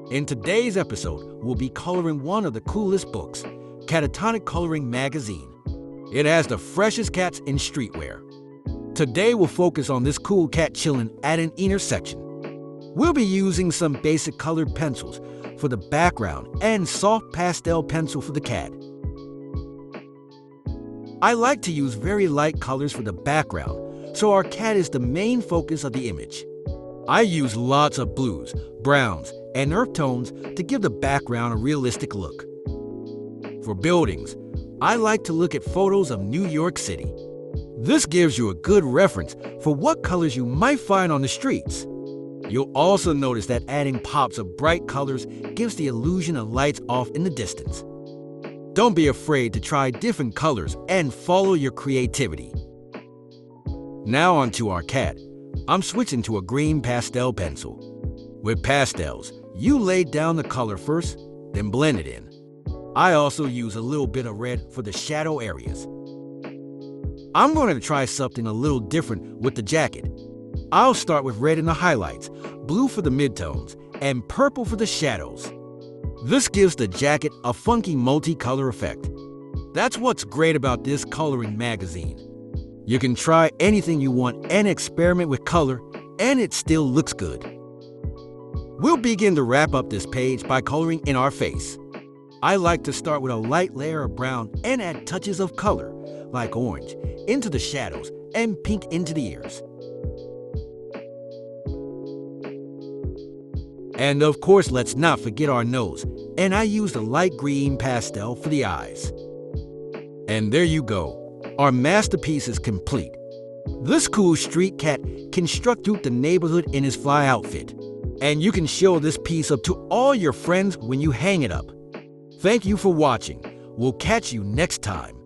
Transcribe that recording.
In today's episode, we'll be coloring one of the coolest books, Catatonic Coloring Magazine. It has the freshest cats in streetwear. Today we'll focus on this cool cat chilling at an intersection. We'll be using some basic colored pencils for the background and soft pastel pencil for the cat. I like to use very light colors for the background, so our cat is the main focus of the image. I use lots of blues, browns, and earth tones to give the background a realistic look. For buildings, I like to look at photos of New York City. This gives you a good reference for what colors you might find on the streets. You'll also notice that adding pops of bright colors gives the illusion of lights off in the distance. Don't be afraid to try different colors and follow your creativity. Now onto our cat. I'm switching to a green pastel pencil. With pastels, you lay down the color first, then blend it in. I also use a little bit of red for the shadow areas. I'm going to try something a little different with the jacket. I'll start with red in the highlights, blue for the midtones, and purple for the shadows. This gives the jacket a funky multicolor effect. That's what's great about this coloring magazine. You can try anything you want and experiment with color, and it still looks good. We'll begin to wrap up this page by coloring in our face. I like to start with a light layer of brown and add touches of color, like orange, into the shadows and pink into the ears. And of course, let's not forget our nose, and I used a light green pastel for the eyes. And there you go. Our masterpiece is complete. This cool street cat can strut through the neighborhood in his fly outfit. And you can show this piece up to all your friends when you hang it up. Thank you for watching. We'll catch you next time.